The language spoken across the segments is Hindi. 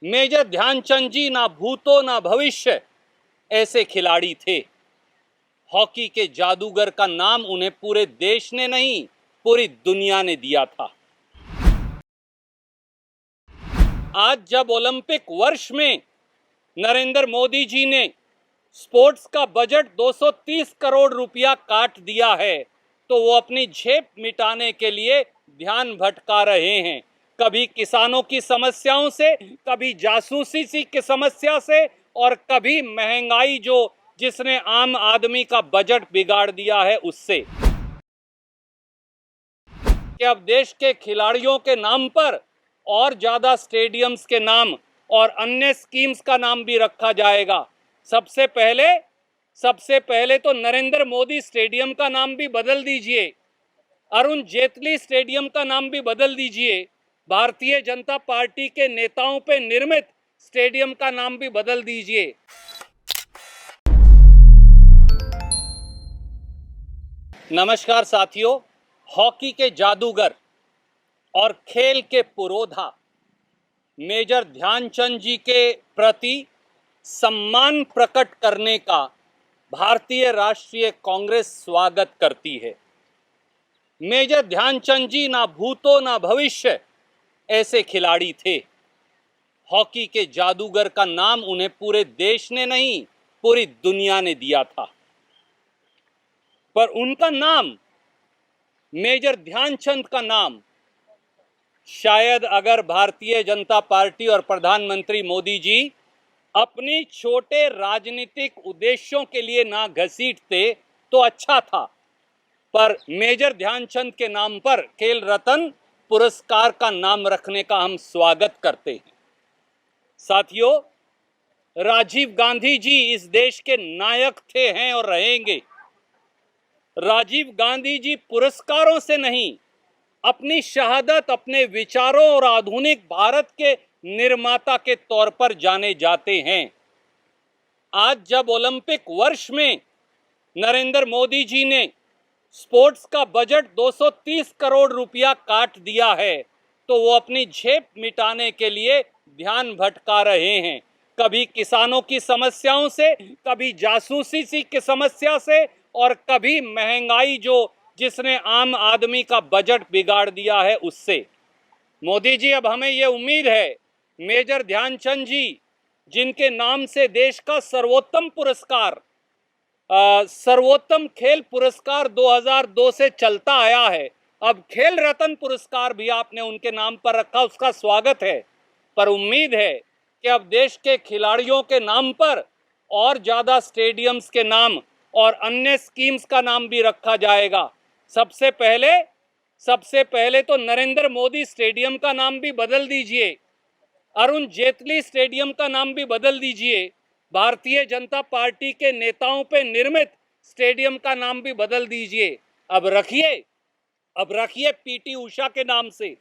मेजर ध्यानचंद जी ना भूतो ना भविष्य ऐसे खिलाड़ी थे। हॉकी के जादूगर का नाम उन्हें पूरे देश ने नहीं, पूरी दुनिया ने दिया था। आज जब ओलंपिक वर्ष में नरेंद्र मोदी जी ने स्पोर्ट्स का बजट 230 करोड़ रुपया काट दिया है, तो वो अपनी झेप मिटाने के लिए ध्यान भटका रहे हैं। कभी किसानों की समस्याओं से, कभी जासूसी की समस्या से, और कभी महंगाई जिसने आम आदमी का बजट बिगाड़ दिया है उससे। कि अब देश के खिलाड़ियों के नाम पर और ज्यादा स्टेडियम्स के नाम और अन्य स्कीम्स का नाम भी रखा जाएगा। सबसे पहले तो नरेंद्र मोदी स्टेडियम का नाम भी बदल दीजिए, अरुण जेटली स्टेडियम का नाम भी बदल दीजिए, भारतीय जनता पार्टी के नेताओं पे निर्मित स्टेडियम का नाम भी बदल दीजिए। नमस्कार साथियों, हॉकी के जादूगर और खेल के पुरोधा मेजर ध्यानचंद जी के प्रति सम्मान प्रकट करने का भारतीय राष्ट्रीय कांग्रेस स्वागत करती है। मेजर ध्यानचंद जी ना भूतो ना भविष्य ऐसे खिलाड़ी थे। हॉकी के जादूगर का नाम उन्हें पूरे देश ने नहीं, पूरी दुनिया ने दिया था। पर उनका नाम, मेजर ध्यानचंद का नाम, शायद अगर भारतीय जनता पार्टी और प्रधानमंत्री मोदी जी अपनी छोटे राजनीतिक उद्देश्यों के लिए ना घसीटते तो अच्छा था। पर मेजर ध्यानचंद के नाम पर खेल रत्न पुरस्कार का नाम रखने का हम स्वागत करते हैं। साथियों, राजीव गांधी जी इस देश के नायक थे, हैं और रहेंगे। राजीव गांधी जी पुरस्कारों से नहीं, अपनी शहादत, अपने विचारों और आधुनिक भारत के निर्माता के तौर पर जाने जाते हैं। आज जब ओलंपिक वर्ष में नरेंद्र मोदी जी ने स्पोर्ट्स का बजट 230 करोड़ रुपया काट दिया है, तो वो अपनी झेप मिटाने के लिए ध्यान भटका रहे हैं। कभी किसानों की समस्याओं से, कभी जासूसी की समस्या से, और कभी महंगाई जिसने आम आदमी का बजट बिगाड़ दिया है उससे। मोदी जी, अब हमें ये उम्मीद है मेजर ध्यानचंद जी, जिनके नाम से देश का सर्वोत्तम पुरस्कार, सर्वोत्तम खेल पुरस्कार 2002 से चलता आया है, अब खेल रत्न पुरस्कार भी आपने उनके नाम पर रखा, उसका स्वागत है। पर उम्मीद है कि अब देश के खिलाड़ियों के नाम पर और ज्यादा स्टेडियम्स के नाम और अन्य स्कीम्स का नाम भी रखा जाएगा। सबसे पहले तो नरेंद्र मोदी स्टेडियम का नाम भी बदल दीजिए, अरुण जेटली स्टेडियम का नाम भी बदल दीजिए, भारतीय जनता पार्टी के नेताओं पे निर्मित स्टेडियम का नाम भी बदल दीजिए। अब रखिए पीटी उषा के नाम से,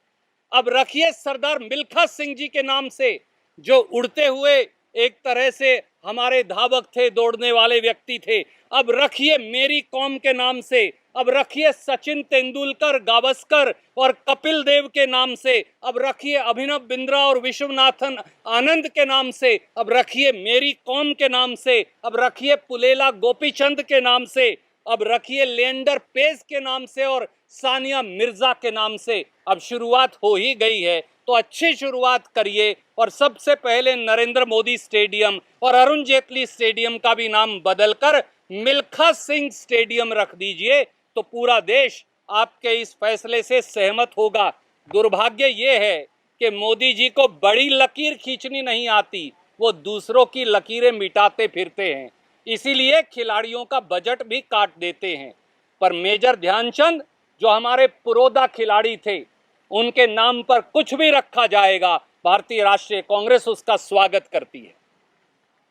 अब रखिए सरदार मिल्खा सिंह जी के नाम से, जो उड़ते हुए एक तरह से हमारे धावक थे, दौड़ने वाले व्यक्ति थे। अब रखिए मेरी कॉम के नाम से, अब रखिए सचिन तेंदुलकर, गावस्कर और कपिल देव के नाम से, अब रखिए अभिनव बिंद्रा और विश्वनाथन आनंद के नाम से, अब रखिए मेरी कॉम के नाम से, अब रखिए पुलेला गोपीचंद के नाम से, अब रखिए लिएंडर पेस के नाम से और सानिया मिर्जा के नाम से। अब शुरुआत हो ही गई है तो अच्छी शुरुआत करिए, और सबसे पहले नरेंद्र मोदी स्टेडियम और अरुण जेटली स्टेडियम का भी नाम बदलकर मिल्खा सिंह स्टेडियम रख दीजिए, तो पूरा देश आपके इस फैसले से सहमत होगा। दुर्भाग्य ये है कि मोदी जी को बड़ी लकीर खींचनी नहीं आती, वो दूसरों की लकीरें मिटाते फिरते हैं, इसीलिए खिलाड़ियों का बजट भी काट देते हैं। पर मेजर ध्यानचंद, जो हमारे पुरोधा खिलाड़ी थे, उनके नाम पर कुछ भी रखा जाएगा, भारतीय राष्ट्रीय कांग्रेस उसका स्वागत करती है।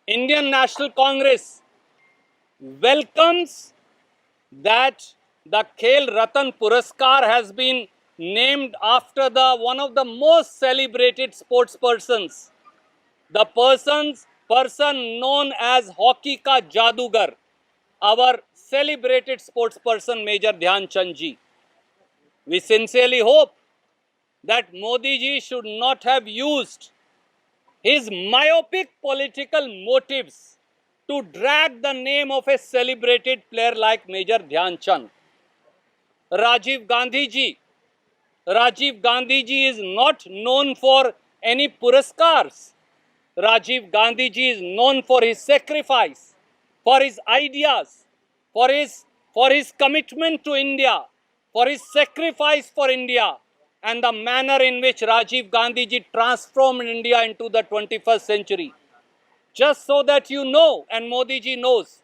Indian national Congress welcomes that the Khel Ratan Puraskar has been named after one of the most celebrated sports persons, the person known as hockey ka jadugar, our celebrated sports person Major Dhyanchand ji. We sincerely hope that Modi ji should not have used his myopic political motives to drag the name of a celebrated player like Major Dhyan Chand. Rajiv Gandhi ji. Rajiv Gandhi ji is not known for any puraskars. Rajiv Gandhi ji is known for his sacrifice, for his ideas, for his commitment to India, for his sacrifice for India, and the manner in which Rajiv Gandhi ji transformed India into the 21st century. Just so that you know, and Modi ji knows,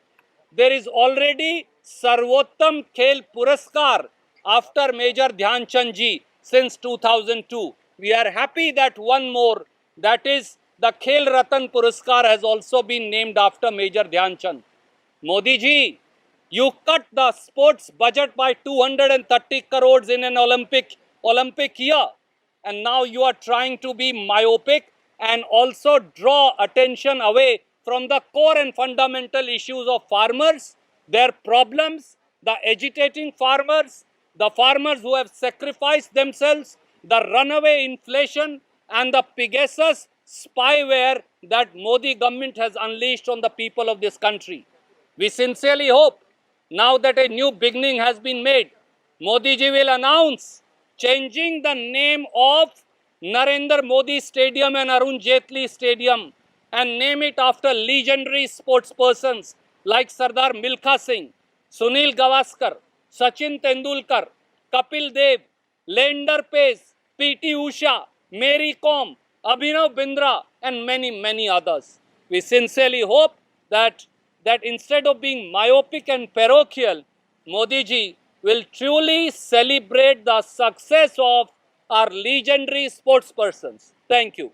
there is already Sarvottam Khel Puraskar after Major Dhyan Chand ji since 2002. We are happy that one more, that is the Khel Ratan Puraskar, has also been named after Major Dhyan Chand. Modi ji, you cut the sports budget by 230 crores in an Olympic year, and now you are trying to be myopic and also draw attention away from the core and fundamental issues of farmers, their problems, the agitating farmers, the farmers who have sacrificed themselves, the runaway inflation, and the Pegasus spyware that Modi government has unleashed on the people of this country. We sincerely hope, now that a new beginning has been made, Modi ji will announce changing the name of Narendra Modi Stadium and Arun Jaitley Stadium and name it after legendary sportspersons like Sardar Milkha Singh, Sunil Gavaskar, Sachin Tendulkar, Kapil Dev, Leander Paes, P.T. Usha, Mary Kom, Abhinav Bindra, and many, many others. We sincerely hope that instead of being myopic and parochial, Modi ji will truly celebrate the success of our legendary sportspersons. Thank you.